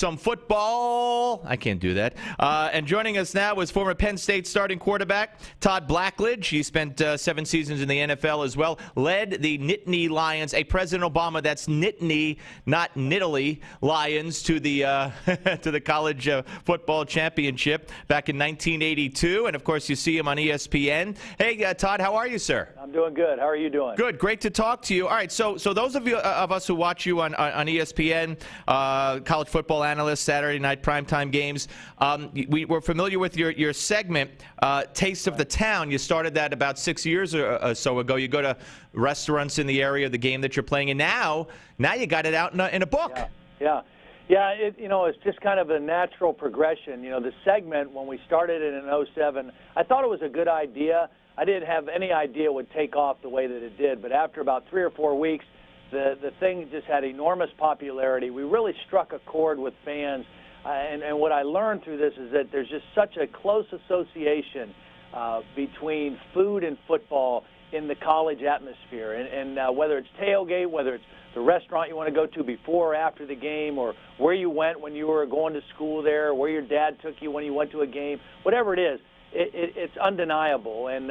some football. I can't do that. And joining us now is former Penn State starting quarterback Todd Blackledge. He spent 7 seasons in the NFL as well. Led the Nittany Lions, a President Obama, that's Nittany, not Nittany, Lions to the to the college football championship back in 1982. And, of course, you see him on ESPN. Hey, Todd, how are you, sir? I'm doing good. How are you doing? Good. Great to talk to you. All right, so those of us who watch you on ESPN, college football analyst, Saturday night primetime games, we're familiar with your segment, Taste of the Town. You started that about 6 years or so ago. You go to restaurants in the area of the game that you're playing, and now you got it out in a book. Yeah. It's just kind of a natural progression. The segment, when we started it in 2007, I thought it was a good idea. I didn't have any idea it would take off the way that it did, but after about 3 or 4 weeks, the thing just had enormous popularity. We really struck a chord with fans, and what I learned through this is that there's just such a close association between food and football in the college atmosphere, and whether it's tailgate, whether it's the restaurant you want to go to before or after the game, or where you went when you were going to school there, or where your dad took you when you went to a game, whatever it is, it's undeniable. And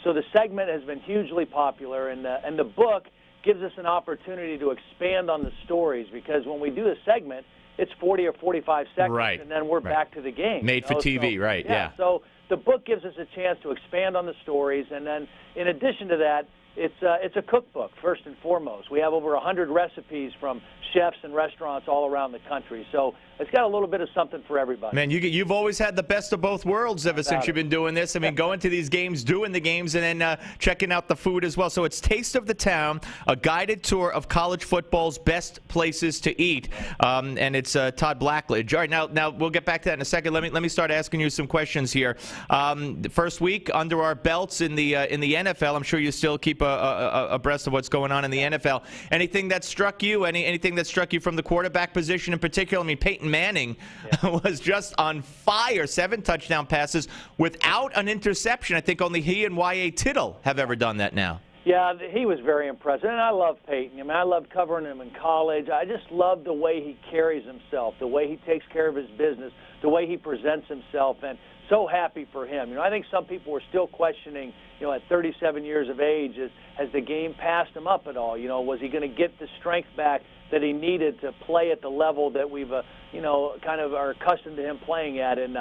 so the segment has been hugely popular, and the book gives us an opportunity to expand on the stories, because when we do the segment, it's 40 or 45 seconds, right, and then we're back to the game. Made for TV, so, right, yeah. So the book gives us a chance to expand on the stories, and then in addition to that, it's a cookbook, first and foremost. We have over 100 recipes from chefs and restaurants all around the country. So it's got a little bit of something for everybody. Man, you've always had the best of both worlds ever since you've been doing this. I mean, going to these games, doing the games, and then checking out the food as well. So it's Taste of the Town, a guided tour of college football's best places to eat. And it's Todd Blackledge. All right, now we'll get back to that in a second. Let me start asking you some questions here. The first week under our belts in the NFL, I'm sure you still keep abreast of what's going on in the NFL. Anything that struck you? Anything that struck you from the quarterback position in particular? I mean, Peyton Manning was just on fire. 7 touchdown passes without an interception. I think only he and Y.A. Tittle have ever done that now. Yeah, he was very impressive, and I love Peyton. I mean, I loved covering him in college. I just love the way he carries himself, the way he takes care of his business, the way he presents himself, and so happy for him. I think some people were still questioning, at 37 years of age, has the game passed him up at all? Was he going to get the strength back that he needed to play at the level that we've, kind of are accustomed to him playing at? And,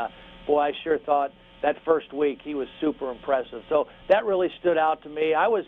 boy, I sure thought that first week he was super impressive. So that really stood out to me. I was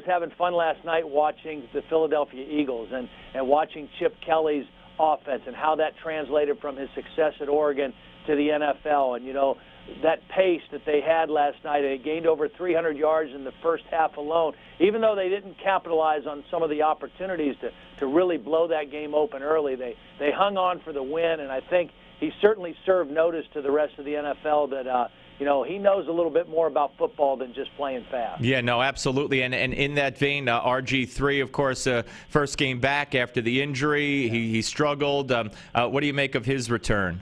having fun last night watching the Philadelphia Eagles and watching Chip Kelly's offense and how that translated from his success at Oregon to the NFL. And, that pace that they had last night, they gained over 300 yards in the first half alone, even though they didn't capitalize on some of the opportunities to really blow that game open early. They hung on for the win, and I think he certainly served notice to the rest of the NFL that he knows a little bit more about football than just playing fast. Yeah, no, absolutely. And in that vein, RG3, of course, first game back after the injury. He struggled. What do you make of his return?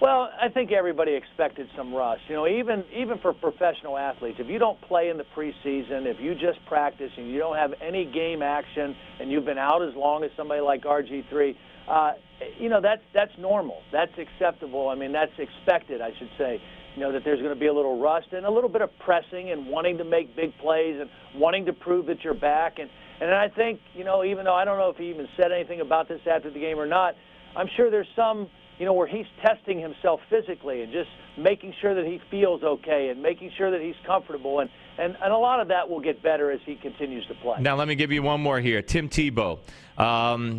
Well, I think everybody expected some rust. Even for professional athletes, if you don't play in the preseason, if you just practice and you don't have any game action and you've been out as long as somebody like RG3, that's normal. That's acceptable. I mean, that's expected, I should say. That there's going to be a little rust and a little bit of pressing and wanting to make big plays and wanting to prove that you're back. And I think, even though I don't know if he even said anything about this after the game or not, I'm sure there's some, where he's testing himself physically and just making sure that he feels okay and making sure that he's comfortable. And a lot of that will get better as he continues to play. Now, let me give you one more here. Tim Tebow.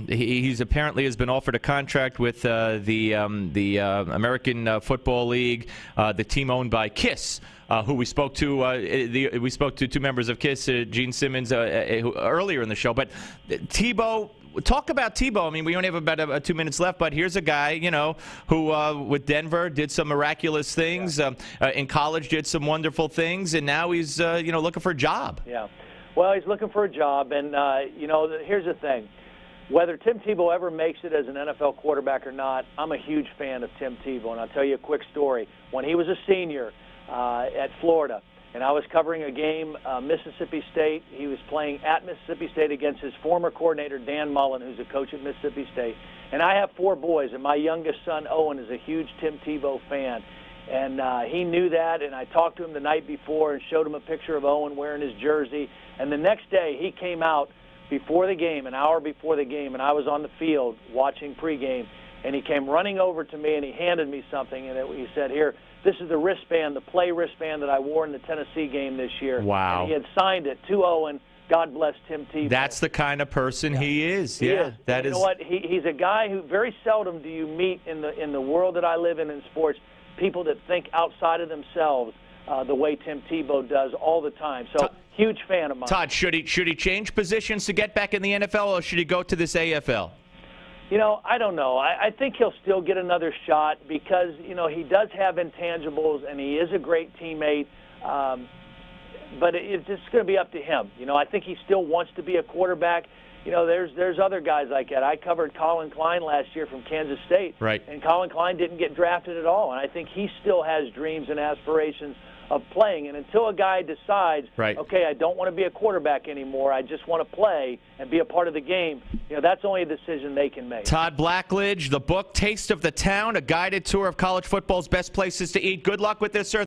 He's apparently has been offered a contract with the American Football League, the team owned by KISS, who we spoke to. We spoke to 2 members of KISS, Gene Simmons, earlier in the show. But Tebow. Talk about Tebow. I mean, we only have about 2 minutes left, but here's a guy, who with Denver did some miraculous things. In college did some wonderful things, and now he's, looking for a job. Yeah. Well, he's looking for a job, and, here's the thing. Whether Tim Tebow ever makes it as an NFL quarterback or not, I'm a huge fan of Tim Tebow, and I'll tell you a quick story. When he was a senior at Florida, and I was covering a game, Mississippi State. He was playing at Mississippi State against his former coordinator, Dan Mullen, who's a coach at Mississippi State. And I have 4 boys, and my youngest son, Owen, is a huge Tim Tebow fan. And he knew that, and I talked to him the night before and showed him a picture of Owen wearing his jersey. And the next day, he came out before the game, an hour before the game, and I was on the field watching pregame, and he came running over to me, and he handed me something, and he said, "Here, this is the wristband, the play wristband that I wore in the Tennessee game this year." Wow. And he had signed it to Owen. God bless Tim Tebow. That's the kind of person he is. He is. That you is. know what? He's a guy who very seldom do you meet in the world that I live in sports, people that think outside of themselves the way Tim Tebow does all the time. So, huge fan of mine. Todd, should he change positions to get back in the NFL, or should he go to this AFL? You know, I don't know. I think he'll still get another shot because, you know, he does have intangibles and he is a great teammate. But it's just going to be up to him. You know, I think he still wants to be a quarterback. You know, there's other guys like that. I covered Colin Klein last year from Kansas State. Right. And Colin Klein didn't get drafted at all. And I think he still has dreams and aspirations of playing. And until a guy decides, okay, I don't want to be a quarterback anymore, I just want to play and be a part of the game, you know, that's only a decision they can make. Todd Blackledge, the book Taste of the Town, a guided tour of college football's best places to eat. Good luck with this, sir.